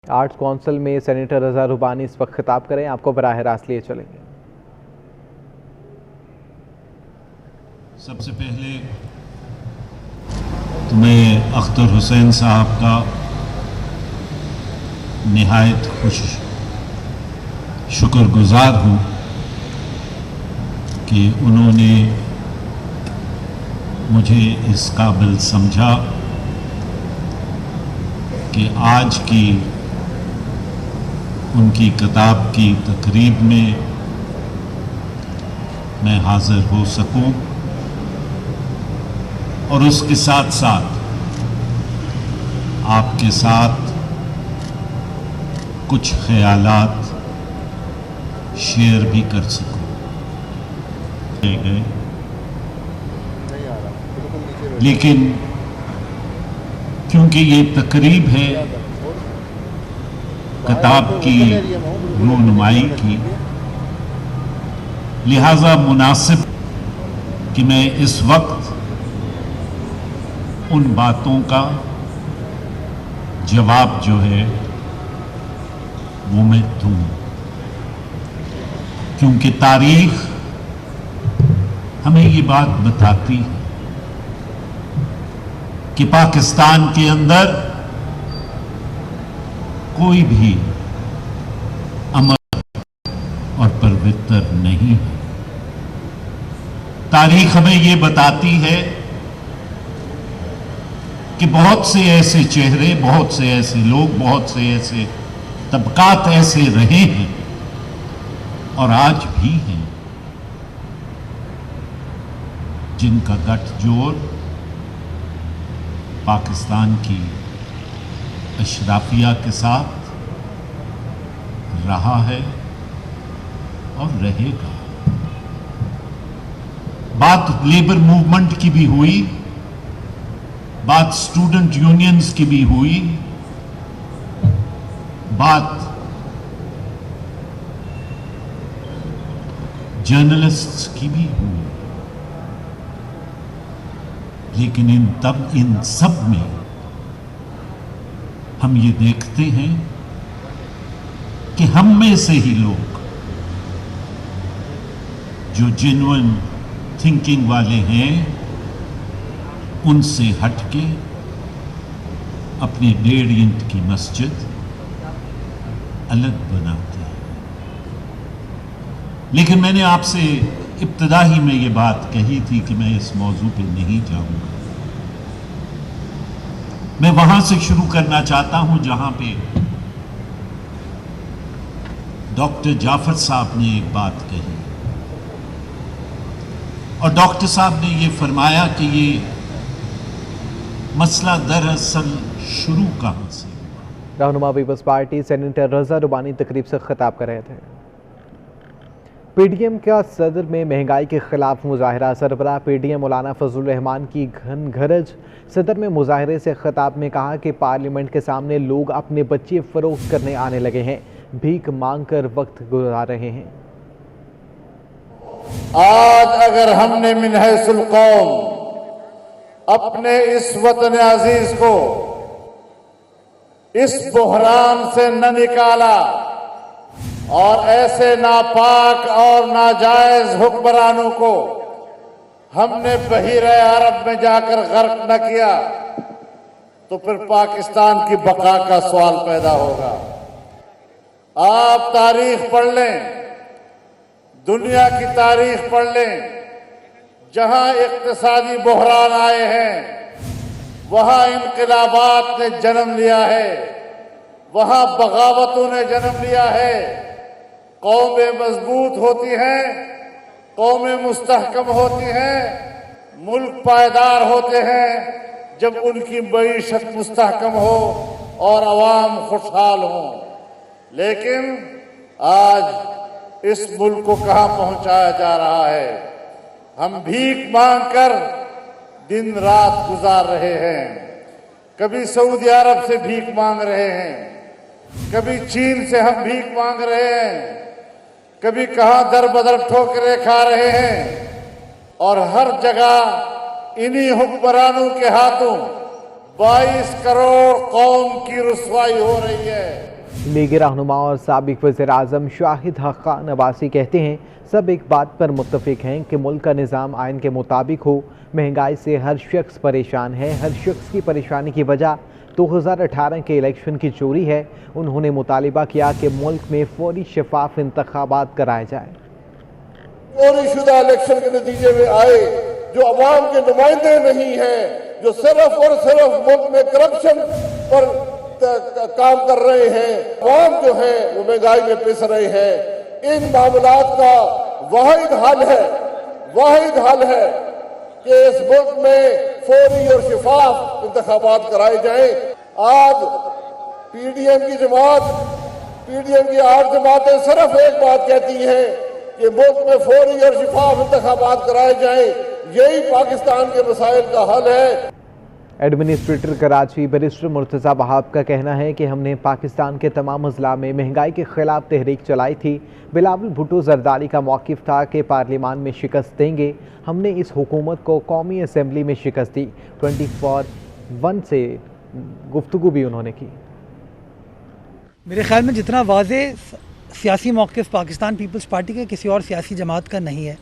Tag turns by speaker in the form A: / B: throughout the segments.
A: Arts council में senator रजा रुबानी इस वक्त खिताब करें, आपको बराह रास्त लिए चलेंगे।
B: सबसे पहले तो मैं अख्तर हुसैन साहब का निहायत शुक्रगुजार हूँ कि उन्होंने मुझे इस काबिल समझा कि आज की उनकी किताब की तकरीब में मैं हाज़िर हो सकूं और उसके साथ साथ आपके साथ कुछ ख्यालात शेयर भी कर सकूं। लेकिन क्योंकि ये तकरीब है किताब की रूनुमाई की, लिहाजा मुनासिब कि मैं इस वक्त उन बातों का जवाब जो है वो मैं दूं, क्योंकि तारीख हमें ये बात बताती है कि पाकिस्तान के अंदर कोई भी अमर और पवित्र नहीं है। तारीख हमें ये बताती है कि बहुत से ऐसे चेहरे, बहुत से ऐसे लोग, बहुत से ऐसे तबकात ऐसे रहे हैं और आज भी हैं जिनका गठजोड़ पाकिस्तान की अशराफिया के साथ रहा है और रहेगा। बात लेबर मूवमेंट की भी हुई, बात स्टूडेंट यूनियंस की भी हुई, बात जर्नलिस्ट्स की भी हुई, लेकिन इन सब में हम ये देखते हैं कि हम में से ही लोग जो जेन्युइन थिंकिंग वाले हैं उनसे हटके अपनी 1.5 इंच की मस्जिद अलग बनाते हैं। लेकिन मैंने आपसे इब्तिदा ही में ये बात कही थी कि मैं इस मौजू पे नहीं जाऊंगा। मैं वहां से शुरू करना चाहता हूं जहां पे डॉक्टर जाफर साहब ने एक बात कही और डॉक्टर साहब ने ये फरमाया कि ये मसला दरअसल शुरू कहां से हुआ।
A: रहनुमा पीपल्स पार्टी सेनेटर रजा रुबानी तकरीब से खिताब कर रहे थे। पीडीएम का सदर में महंगाई के खिलाफ मुजाहरा, सरबराह पीडीएम मौलाना फजलुर रहमान की घन घरज सदर में मुजाहरे से खिताब में कहा कि पार्लियामेंट के सामने लोग अपने बच्चे फरोख्त करने आने लगे हैं, भीख मांग कर वक्त गुजार रहे हैं।
C: आज अगर हमने मिनहसुल कौम अपने इस वतन अजीज को इस बुहरान से न निकाला और ऐसे नापाक और नाजायज हुक्मरानों को हमने बहीरे अरब में जाकर गर्क न किया तो फिर पाकिस्तान की बका का सवाल पैदा होगा। आप तारीख पढ़ लें, दुनिया की तारीख पढ़ लें, जहां इक्तिसादी बहरान आए हैं वहां इनकलाबात ने जन्म लिया है, वहां बगावतों ने जन्म लिया है। कौमें मजबूत होती हैं, कौमें मुस्तहकम होती हैं, मुल्क पायदार होते हैं जब उनकी मईशत मुस्तहकम हो और अवाम खुशहाल हो। लेकिन आज इस मुल्क को कहां पहुंचाया जा रहा है? हम भीख मांगकर दिन रात गुजार रहे हैं। कभी सऊदी अरब से भीख मांग रहे हैं, कभी चीन से हम भीख मांग रहे हैं, कभी कहां दर बदर ठोकरें खा रहे हैं और हर जगह इन्हीं हुक्मरानों के हाथों 22 करोड़ कौम की रुसवाई हो रही है।
A: लीगी रहनुमा और साबिक वज़ीर-ए-आज़म शाहिद हक़ान अब्बासी कहते हैं सब एक बात पर मुत्तफ़िक हैं कि मुल्क का निज़ाम आइन के मुताबिक हो। महंगाई से हर शख्स परेशान है। हर शख्स की परेशानी की वजह 2018 के इलेक्शन की चोरी है। उन्होंने मुतालिबा किया कि मुल्क में फौरी शफाफ इंतखाबात कराए जाए।
D: चोरी शुदा इलेक्शन के नतीजे में आए जो अवाम के नुमाइंदे नहीं हैं, जो सिर्फ और सिर्फ मुल्क में करप्शन पर काम कर रहे हैं, अवाम जो है वो महंगाई में पिस रहे हैं। इन मामलात का वाहिद हल है कि इस मुल्क में फौरी और शफाफ इंतखाबात कराए जाएं। आज पीडीएम की 8 जमातें सिर्फ एक बात कहती हैं कि मुल्क में फौरी और शफाफ इंतखाबात कराए जाएं। यही पाकिस्तान के मसाइल का हल है।
A: एडमिनिस्ट्रेटर कराची बैरिस्टर मुर्तज़ा वहाब का कहना है कि हमने पाकिस्तान के तमाम अजला में महंगाई के खिलाफ तहरीक चलाई थी। बिलावल भुट्टो जरदारी का मौक़िफ़ था कि पार्लियामान में शिकस्त देंगे। हमने इस हुकूमत को कौमी असम्बली में शिकस्त दी। 24/1 से गुफ्तगू भी उन्होंने की।
E: मेरे ख्याल में जितना वाज़े सियासी मौक़िफ़ पाकिस्तान पीपल्स पार्टी का किसी और सियासी जमात का नहीं है।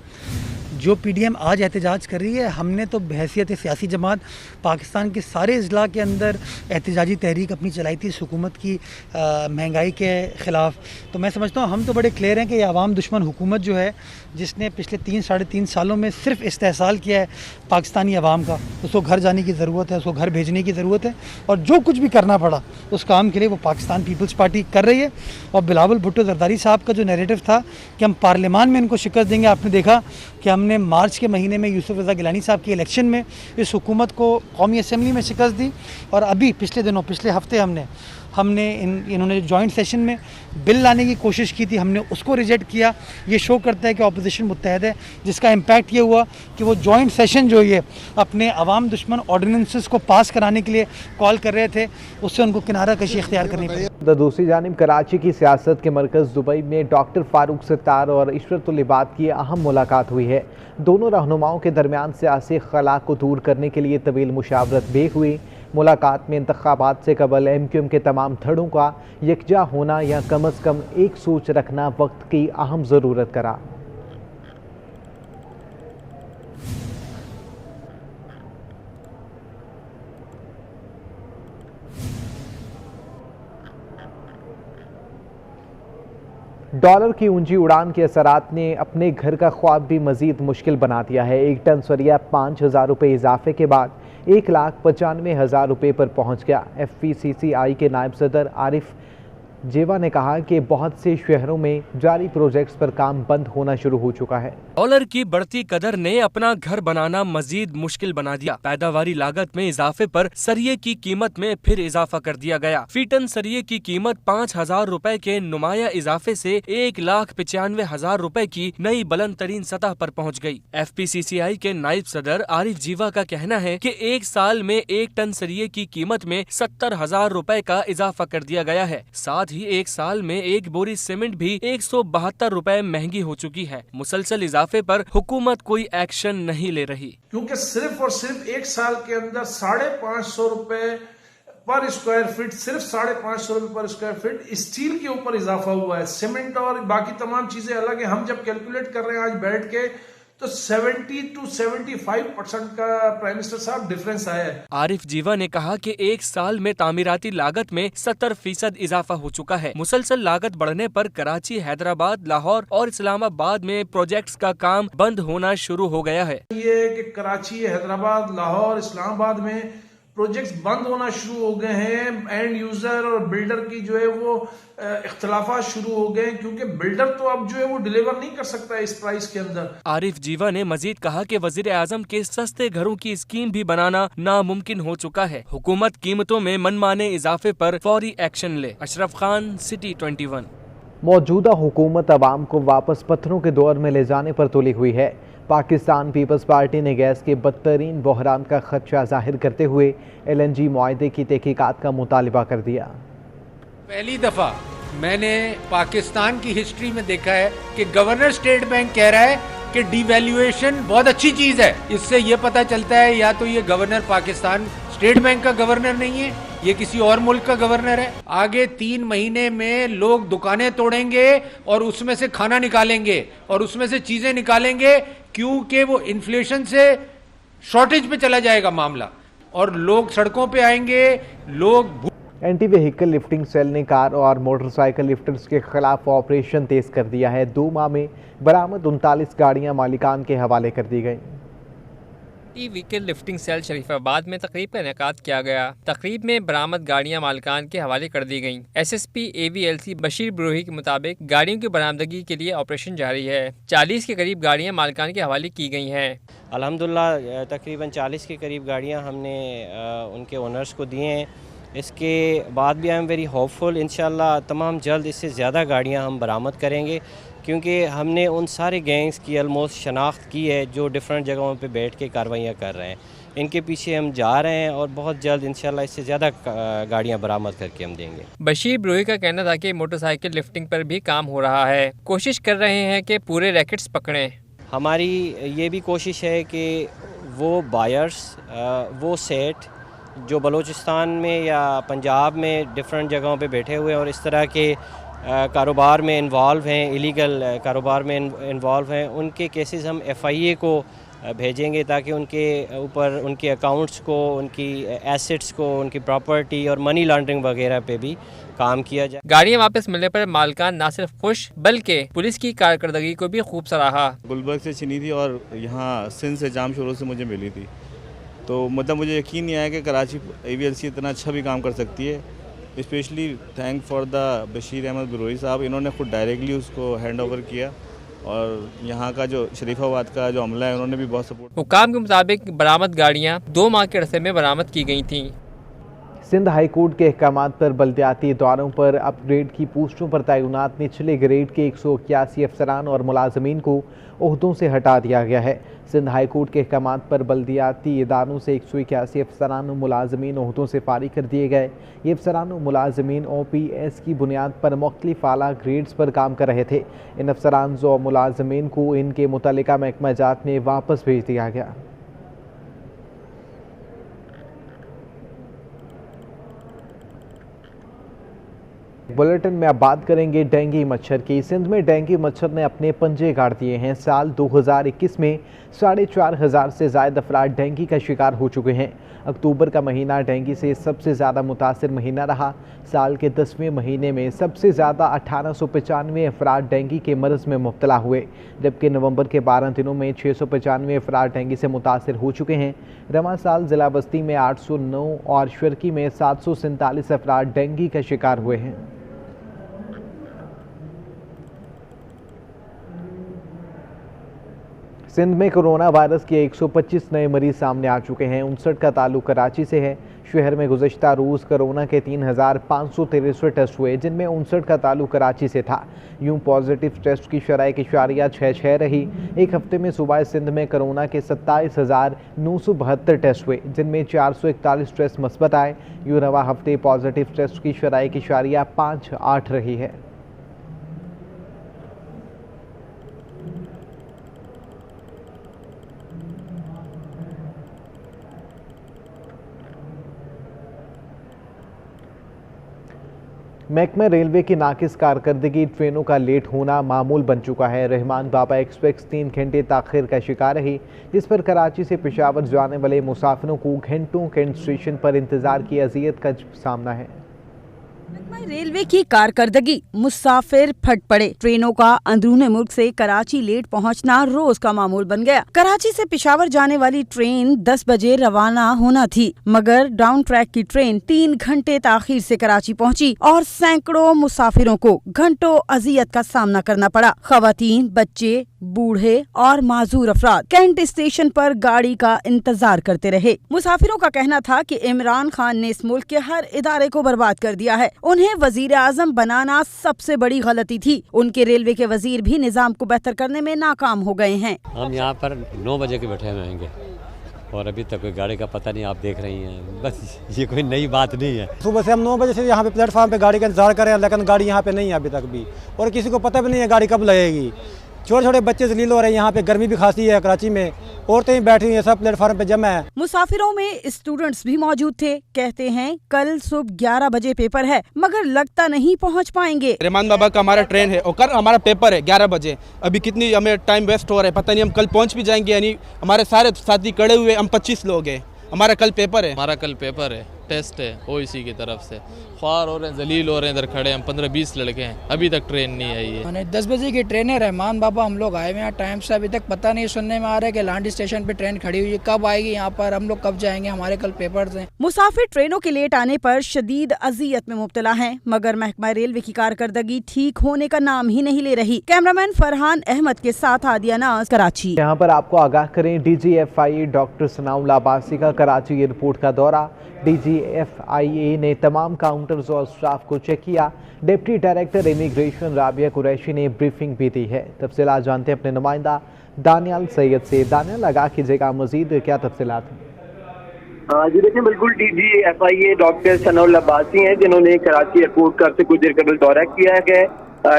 E: जो पीडीएम आज एहतजाज कर रही है, हमने तो बहैसियत सियासी जमात पाकिस्तान के सारे अजला के अंदर एहतजाजी तहरीक अपनी चलाई थी इस हुकूमत की महंगाई के ख़िलाफ़। तो मैं समझता हूँ हम तो बड़े क्लियर हैं कि ये आवाम दुश्मन हुकूमत जो है, जिसने पिछले 3-3.5 सालों में सिर्फ इस्तेहसाल किया है पाकिस्तानी अवाम का, उसको घर जाने की ज़रूरत है, उसको घर भेजने की ज़रूरत है। और जो कुछ भी करना पड़ा उस काम के लिए वो पाकिस्तान पीपल्स पार्टी कर रही है। और बिलावल भुट्टो जरदारी साहब का जो नैरेटिव था कि हम पार्लियामान में इनको शिकस्त देंगे, आपने देखा कि हमने मार्च के महीने में यूसुफ रज़ा गिलानी साहब के इलेक्शन में इस हुकूमत को कौमी असम्बली में शिकस्त दी। और अभी पिछले हफ्ते हमने इन्होंने जॉइंट सेशन में बिल लाने की कोशिश की थी, हमने उसको रिजेक्ट किया। ये शो करता है कि अपोजिशन मुत्तहद है, जिसका इम्पैक्ट ये हुआ कि वो जॉइंट सेशन जो ये अपने अवाम दुश्मन ऑर्डिनेंसेस को पास कराने के लिए कॉल कर रहे थे, उससे उनको किनारा कशी इख्तियार करनी पड़ी।
A: दूसरी जानिब कराची की सियासत के मरकज़ दुबई में डॉक्टर फारूक सत्तार और इशरतुल इबाद की अहम मुलाकात हुई है। दोनों रहनुमाओं के दरमियान सियासी खलाफ को दूर करने के लिए तवील मुशावरत भी हुई। मुलाकात में इंतखाबात से कबल एमक्यूएम के तमाम धड़ों का यकजा होना या कम अज़ कम एक सोच रखना वक्त की अहम ज़रूरत करार। डॉलर की ऊंची उड़ान के असरात ने अपने घर का ख्वाब भी मजीद मुश्किल बना दिया है। 1 टन सरिया 5,000 रुपये इजाफे के बाद 1,95,000 रुपये पर पहुंच गया। FPCCI के नायब सदर आरिफ जेवा ने कहा कि बहुत से शहरों में जारी प्रोजेक्ट्स पर काम बंद होना शुरू हो चुका है।
F: डॉलर की बढ़ती कदर ने अपना घर बनाना मजीद मुश्किल बना दिया। पैदावारी लागत में इजाफे पर सरिये की कीमत में फिर इजाफा कर दिया गया। फी टन सरिये की कीमत 5,000 रुपए के नुमाया इजाफे से 1,95,000 रुपए की नई बुलंद तरीन सतह पर पहुँच गयी। FPCCI के नायब सदर आरिफ जीवा का कहना है कि 1 साल में 1 टन सरिये की कीमत में 70,000 रुपए का इजाफा कर दिया गया है। साथ ही 1 साल में 1 बोरी सीमेंट भी 172 रुपए महंगी हो चुकी है। मुसलसल इजाफे पर हुकूमत कोई एक्शन नहीं ले रही,
G: क्योंकि सिर्फ और सिर्फ 1 साल के अंदर 550 रुपए पर स्क्वायर फीट, सिर्फ 550 रुपए पर स्क्वायर फीट स्टील के ऊपर इजाफा हुआ है। सीमेंट और बाकी तमाम चीजें अलग है। हम जब कैलकुलेट कर रहे हैं आज बैठ के, तो 70 to 75% का प्राइम मिनिस्टर साहब डिफरेंस आया है।
F: आरिफ जीवा ने कहा कि 1 साल में तामीराती लागत में 70% इजाफा हो चुका है। मुसलसल लागत बढ़ने पर कराची, हैदराबाद, लाहौर और इस्लामाबाद में प्रोजेक्ट्स का काम बंद होना शुरू हो गया है।
G: ये कि कराची, हैदराबाद, लाहौर, इस्लामाबाद में प्रोजेक्ट्स बंद होना शुरू हो गए हैं। एंड यूजर और बिल्डर की जो है वो इख्तलाफात शुरू हो गए, क्योंकि बिल्डर तो अब जो है वो डिलीवर नहीं कर सकता है इस प्राइस के अंदर।
F: आरिफ जीवा ने मजीद कहा कि वजीर आजम के सस्ते घरों की स्कीम भी बनाना नामुमकिन हो चुका है। हुकूमत कीमतों में मनमाने इजाफे पर फौरी एक्शन ले। अशरफ खान, सिटी 21।
A: मौजूदा हुकूमत अवाम को वापस पत्थरों के दौर में ले जाने पर तुली हुई है। पाकिस्तान पीपल्स पार्टी ने गैस के बदतरीन बहरान का खदशा जाहिर करते हुए LNG मुआहदे की तहकीकात का मुतालिबा कर दिया।
H: पहली दफा मैंने पाकिस्तान की हिस्ट्री में देखा है कि गवर्नर स्टेट बैंक कह रहा है कि डिवैल्यूएशन बहुत अच्छी चीज है। इससे ये पता चलता है या तो ये गवर्नर पाकिस्तान स्टेट बैंक का गवर्नर नहीं है ये किसी और मुल्क का गवर्नर है? आगे 3 महीने में लोग दुकानें तोड़ेंगे और उसमें से खाना निकालेंगे और उसमें से चीजें निकालेंगे, क्योंकि वो इन्फ्लेशन से शॉर्टेज पे चला जाएगा मामला और लोग सड़कों पे आएंगे। लोग
A: एंटी व्हीकल लिफ्टिंग सेल ने कार और मोटरसाइकिल लिफ्टर्स के खिलाफ ऑपरेशन तेज कर दिया है। 2 माह में बरामद 39 गाड़ियां मालिकान के हवाले कर दी गई।
I: व्हीकल लिफ्टिंग सेल शरीफाबाद में तकरीब का इनेकाद किया गया। तकरीब में बरामद गाड़ियां मालिकान के हवाले कर दी गईं। SSP AVLC बशीर ब्रोही के मुताबिक गाड़ियों की बरामदगी के लिए ऑपरेशन जारी है। 40 के करीब गाड़ियां मालिकान के हवाले की गई हैं।
J: अल्हम्दुलिल्लाह तकरीबन 40 के करीब गाड़ियां हमने उनके ओनर्स को दिए हैं। इसके बाद भी आई एम वेरी होपफुल, इंशाल्लाह तमाम जल्द इससे ज़्यादा गाड़ियां हम बरामद करेंगे, क्योंकि हमने उन सारे गैंग्स की ऑलमोस्ट शनाख्त की है जो डिफरेंट जगहों पे बैठ के कार्रवाइयाँ कर रहे हैं। इनके पीछे हम जा रहे हैं और बहुत जल्द इंशाल्लाह इससे ज़्यादा गाड़ियाँ बरामद करके हम देंगे।
I: बशीर ब्रोही का कहना था कि मोटरसाइकिल लिफ्टिंग पर भी काम हो रहा है। कोशिश कर रहे हैं कि पूरे रैकेट्स पकड़ें।
J: हमारी ये भी कोशिश है कि वो बायर्स, वो सेठ जो बलूचिस्तान में या पंजाब में डिफरेंट जगहों पे बैठे हुए हैं और इस तरह के कारोबार में इन्वॉल्व हैं, इलीगल कारोबार में इन्वॉल्व हैं, उनके केसेस हम FIA को भेजेंगे ताकि उनके ऊपर उनके अकाउंट्स को, उनकी एसेट्स को, उनकी प्रॉपर्टी और मनी लॉन्ड्रिंग वगैरह पे भी काम किया जाए।
I: गाड़ियाँ वापस मिलने पर मालिकान न सिर्फ खुश बल्कि पुलिस की कारकर्दगी को भी खूब सराहा।
K: गुलबर्ग से छिनी थी और यहाँ सिंध से जाम शोरों से मुझे मिली थी, तो मतलब मुझे यकीन नहीं आया कि कराची AVLC इतना अच्छा भी काम कर सकती है। Specially thank for the Bashir Ahmed Brohi साहब, इन्होंने खुद डायरेक्टली उसको हैंड ओवर किया और यहाँ का जो शरीफाबाद का जो अमला है उन्होंने भी बहुत सपोर्ट।
I: हुकाम के मुताबिक बरामद गाड़ियाँ 2 माह के अरसे में बरामद की गई थीं।
A: सिंध हाई कोर्ट के अहकामात पर बल्दियाती इदारों पर अपग्रेड की पोस्टों पर तैनात निचले ग्रेड के 181 अफसरान और मुलाजमीन को ओहदों से हटा दिया गया है। सिंध हाई कोर्ट के अहकामात पर बल्दियाती इदारों से 181 अफसरान और मुलाजमीन ओहदों से फारिग कर दिए गए। ये अफसरान और मुलाजमीन OPS की बुनियाद पर मुख्तलिफ आला ग्रेड्स पर काम कर रहे थे। इन अफसरान और मुलाजमीन को इनके मुतल्लिका महकमा जात में वापस भेज दिया गया। बुलेटिन में अब बात करेंगे डेंगू मच्छर की। सिंध में डेंगू मच्छर ने अपने पंजे गाड़ दिए हैं। साल 2021 में 4,500 से ज़्यादा अफराद डेंगू का शिकार हो चुके हैं। अक्टूबर का महीना डेंगू से सबसे ज़्यादा मुतासिर महीना रहा। साल के 10वें महीने में सबसे ज़्यादा 1895 अफराद डेंगू के मर्ज़ में मुब्तला हुए, जबकि नवंबर के 12 दिनों में 695 अफराद डेंगू से मुतासिर हो चुके हैं। रवां साल ज़िला बस्ती में 809 और शर्की में 747 अफराद डेंगू का शिकार हुए हैं। सिंध में कोरोना वायरस के 125 नए मरीज सामने आ चुके हैं। 59 का ताल्लुक कराची से है। शहर में गुज़श्ता रोज़ कोरोना के 3,563 टेस्ट हुए, जिनमें 59 का ताल्लुक कराची से था। यूं पॉजिटिव टेस्ट की शरह 1.66 रही। एक हफ्ते में सूबा सिंध में कोरोना के 27,972 टेस्ट हुए, जिनमें 441 टेस्ट मस्बत आए। यूं रवा हफ्ते पॉजिटिव टेस्ट की शरह 1.58 रही है। महकमा रेलवे की नाकिस कारकर्दगी, ट्रेनों का लेट होना मामूल बन चुका है। रहमान बाबा एक्सप्रेस 3 घंटे ताख़िर का शिकार रही, जिस पर कराची से पेशावर जाने वाले मुसाफिरों को घंटों कैंट स्टेशन पर इंतजार की अजियत का सामना है।
L: रेलवे की कारकर्दगी, मुसाफिर फट पड़े। ट्रेनों का अंदरूनी मुल्क से कराची लेट पहुंचना रोज का मामूल बन गया। कराची से पेशावर जाने वाली ट्रेन 10 बजे रवाना होना थी, मगर डाउन ट्रैक की ट्रेन 3 घंटे ताखीर से कराची पहुंची और सैकड़ों मुसाफिरों को घंटों अजियत का सामना करना पड़ा। खवातीन, बच्चे, बूढ़े और माजूर अफराद कैंट स्टेशन पर गाड़ी का इंतजार करते रहे। मुसाफिरों का कहना था कि इमरान खान ने इस मुल्क के हर इदारे को बर्बाद कर दिया है। उन्हें वजीर आजम बनाना सबसे बड़ी गलती थी। उनके रेलवे के वजीर भी निजाम को बेहतर करने में नाकाम हो गए हैं।
M: हम यहाँ पर 9 बजे के बैठे हुए होंगे और अभी तक कोई गाड़ी का पता नहीं, आप देख रही हैं। बस ये कोई नई बात नहीं है।
N: सुबह से हम 9 बजे से यहाँ पे प्लेटफॉर्म पे गाड़ी का इंतजार कर रहे हैं, लेकिन गाड़ी यहाँ पे नहीं है अभी तक भी, और किसी को पता भी नहीं है गाड़ी कब लगेगी। छोटे छोटे बच्चे जलील हो रहे हैं। यहाँ पे गर्मी भी खासी है, कराची में औरतें भी बैठी हुई हैं, सब प्लेटफार्म पे जमा है।
L: मुसाफिरों में स्टूडेंट्स भी मौजूद थे। कहते हैं कल सुबह 11 बजे पेपर है, मगर लगता नहीं पहुँच पाएंगे।
O: रहमान बाबा का हमारा ट्रेन है और कल हमारा पेपर है 11 बजे। अभी कितनी हमें टाइम वेस्ट हो रहा है, पता नहीं हम कल पहुँच भी जाएंगे यानी। हमारे सारे साथी कड़े हुए, हम 25 लोग हैं। हमारा कल पेपर है।
P: हमारा कल पेपर है, टेस्ट है ओईसी की तरफ से। ख्वार हो रहे हैं, जलील हो रहे हैं, इधर खड़े हम 15-20 लड़के हैं, अभी तक ट्रेन नहीं आई है।
Q: 10 बजे की ट्रेन है, रहमान बाबा हम लोग आए हुए हैं टाइम से, अभी तक पता नहीं सुनने में आ रहा है कि लांडी स्टेशन पे ट्रेन खड़ी हुई है, कब आएगी यहाँ पर, हम लोग कब जाएंगे, हमारे कल पेपर्स हैं।
L: मुसाफिर ट्रेनों के लेट आने पर शदीद अजियत में मुब्तला हैं, मगर महकमा रेलवे की कारकर्दगी ठीक होने का नाम ही नहीं ले रही। कैमरामैन फरहान अहमद के साथ आदिया नाज, कराची।
A: यहाँ पर आपको आगाह करें, DGFIA डॉक्टर सनाउल्लाह अब्बासी का कराची एयरपोर्ट का दौरा। DGFIA ने तमाम काउंटर्स और स्टाफ को चेक किया। Deputy director immigration Rabia Qureshi ने ब्रीफिंग भी दी है। तफसीलात जानते हैं अपने नुमाइंदा दानियाल सैयद से। दानियाल, आगाह कीजिएगा, मजीद क्या तफसीलात हैं?
R: जी देखिए, बिल्कुल DGFIA डॉक्टर सनाउल्लाह अब्बासी हैं जिन्होंने कराची एयरपोर्ट का से कुछ देर कबल दौरा किया है।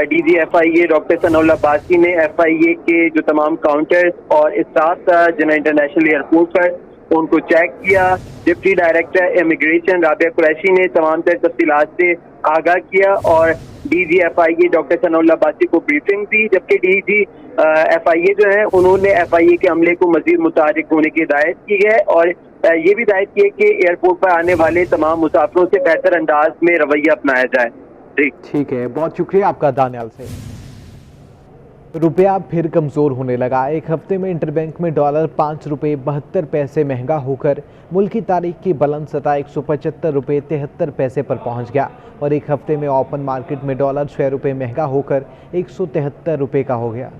R: DGFIA डॉक्टर सनाउल्लाह अब्बासी ने FIA के जो तमाम काउंटर्स और स्टाफ जिन्हें इंटरनेशनल एयरपोर्ट पर उनको चेक किया। Deputy director immigration Rabia Qureshi ने तमाम तर तफसीलात से आगाह किया और DGFIA डॉक्टर सनाउल्लाह अब्बासी को ब्रीफिंग दी, जबकि DGFIA जो है उन्होंने FIA के अमले को मजीद मुतारिक होने की हिदायत की है और ये भी हिदायत की है कि एयरपोर्ट पर आने वाले तमाम मुसाफिरों से बेहतर अंदाज में रवैया अपनाया जाए।
A: ठीक है, बहुत शुक्रिया आपका दानियाल से। रुपया फिर कमज़ोर होने लगा। एक हफ्ते में इंटरबैंक में डॉलर 5 रुपये 72 पैसे महंगा होकर मुल्की तारीख की बुलंद सतह 175 रुपये 73 पैसे पर पहुंच गया और एक हफ्ते में ओपन मार्केट में डॉलर 6 रुपये महंगा होकर 173 रुपये का हो गया।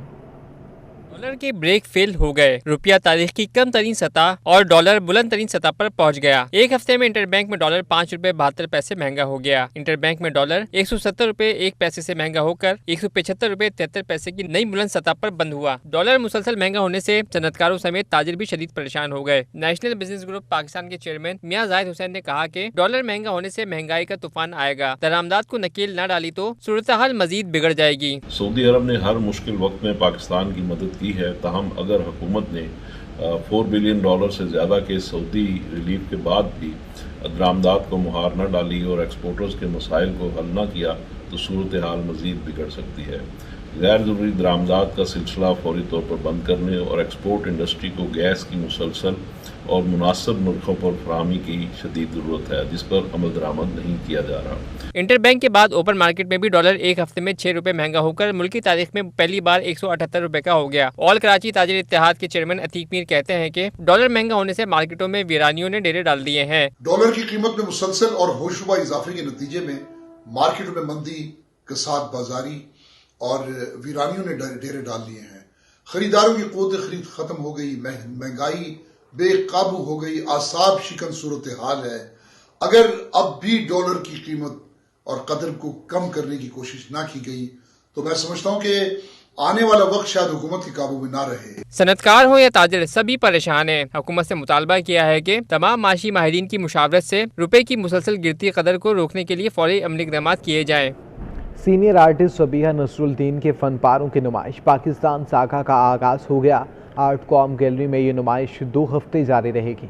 I: डॉलर के ब्रेक फेल हो गए, रुपया तारीख की कम तरीन सतह और डॉलर बुलंद तरीन सतह पर पहुंच गया। एक हफ्ते में इंटरबैंक में डॉलर 5 रुपये 72 पैसे महंगा हो गया। इंटरबैंक में डॉलर 170 रुपये 1 पैसे से महंगा होकर 175 रुपये 73 पैसे की नई बुलंद सतह पर बंद हुआ। डॉलर मुसलसल महंगा होने से सनतकारों समेत ताजिर भी शदीद परेशान हो गए। नेशनल बिजनेस ग्रुप पाकिस्तान के चेयरमैन मियां जाहिद हुसैन ने कहा कि डॉलर महंगा होने से महंगाई का तूफान आएगा, दरामदात को नकेल न डाली तो सूरत हाल मजीद बिगड़ जाएगी।
S: सऊदी अरब ने हर मुश्किल वक्त में पाकिस्तान की मदद की है, ताहम अगर हुकूमत ने $4 बिलियन से ज़्यादा के सऊदी रिलीफ के बाद भी दरामदात को मुहार न डाली और एक्सपोर्टर्स के मसाइल को हल न किया तो सूरत हाल मज़ीद बिगड़ सकती है। गैर ज़रूरी दरामदात का सिलसिला फौरी तौर पर बंद करने और एक्सपोर्ट इंडस्ट्री को गैस की मुसलसल और मुनासिब नरखों पर फराहमी की शदीद ज़रूरत है, जिस पर अमल दरामद नहीं किया जा रहा।
I: इंटरबैंक के बाद ओपन मार्केट में भी डॉलर एक हफ्ते में 6 रुपये महंगा होकर मुल्की तारीख में पहली बार 178 रुपये का हो गया। ऑल कराची ताजिर इत्तेहाद के चेयरमैन अतीक मीर कहते हैं कि डॉलर महंगा होने से मार्केटों में वीरानियों ने डेरे डाल दिए हैं।
T: डॉलर की कीमत में मुसलसल और होशरुबा इजाफे के नतीजे में मार्केटों में मंदी, कसाद बाजारी और वीरानियों ने डेरे डाल लिए हैं। खरीदारों की क़ुव्वत खरीद खत्म हो गई, महंगाई बेकाबू हो गई, आसाब शिकन सूरत हाल है। अगर अब भी डॉलर की कीमत और कदर को कम करने की कोशिश ना की गई तो मैं समझता हूँ कि आने वाला वक्त शायद हुकूमत के काबू में ना रहे।
I: सनतकार हो या ताजिर, सभी परेशान हैं। हुकूमत से मुतालबा किया है कि तमाम माशी माहिरीन की मुशावरत से रुपए की मुसलसल गिरती कदर को रोकने के लिए फौरी अमली इक़दाम किए जाएँ।
A: सीनियर आर्टिस्ट सबीहा नसरुद्दीन के फनपारों की नुमाइश पाकिस्तान साका का आगाज़ हो गया। आर्ट कॉम गैलरी में ये नुमाइश 2 हफ्ते जारी रहेगी।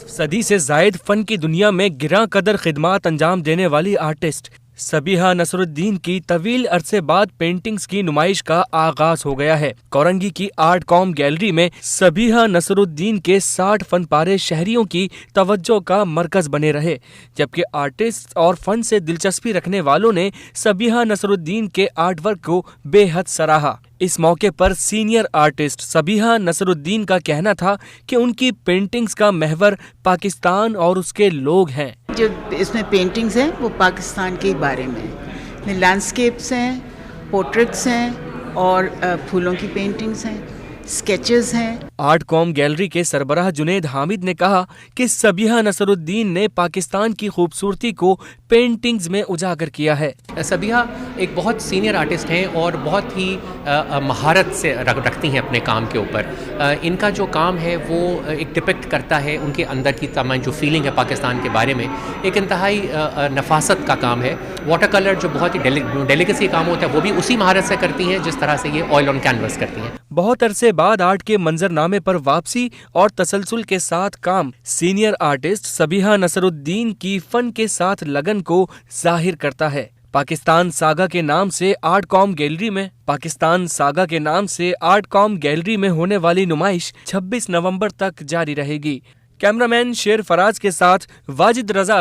F: सदी से जायद फन की दुनिया में गिरा कदर खिदमात अंजाम देने वाली आर्टिस्ट सबीहा नसरुद्दीन की तवील अरसे बाद पेंटिंग्स की नुमाइश का आगाज हो गया है। कोरंगी की आर्ट कॉम गैलरी में सबीहा नसरुद्दीन के 60 फनपारे शहरियों की तवज्जो का मरकज बने रहे, जबकि आर्टिस्ट और फन से दिलचस्पी रखने वालों ने सबीहा नसरुद्दीन के आर्ट वर्क को बेहद सराहा। इस मौके पर सीनियर आर्टिस्ट सबीहा नसरुद्दीन का कहना था कि उनकी पेंटिंग्स का महवर पाकिस्तान और उसके लोग हैं।
U: जो इसमें पेंटिंग्स हैं वो पाकिस्तान के बारे में लैंडस्केप्स हैं, पोर्ट्रेट्स हैं और फूलों की पेंटिंग्स हैं, स्केचेस हैं।
F: आर्ट कॉम गैलरी के सरबराह जुनेद हामिद ने कहा कि सबिहा नसरुद्दीन ने पाकिस्तान की खूबसूरती को पेंटिंग्स में उजागर किया है।
B: सबिहा एक बहुत सीनियर आर्टिस्ट हैं और बहुत ही महारत से रखती हैं अपने काम के ऊपर। इनका जो काम है वो एक डिपिक्ट करता है उनके अंदर की तमाम जो फीलिंग है पाकिस्तान के बारे में। एक इंतहाई नफासत का काम है। वाटर कलर जो बहुत ही डेलिकेसी काम होता है वो भी उसी महारत से करती हैं जिस तरह से ये ऑयल ऑन कैनवस करती हैं।
F: बहुत अरसे बाद आर्ट के मंजरनामे पर वापसी और तसलसल के साथ काम सीनियर आर्टिस्ट सबिहा नसरुद्दीन की फन के साथ लगन को जाहिर करता है। पाकिस्तान सागा के नाम से आर्ट कॉम गैलरी में होने वाली नुमाइश 26 नवंबर तक जारी रहेगी। कैमरामैन शेर फराज के साथ वाजिद रजा।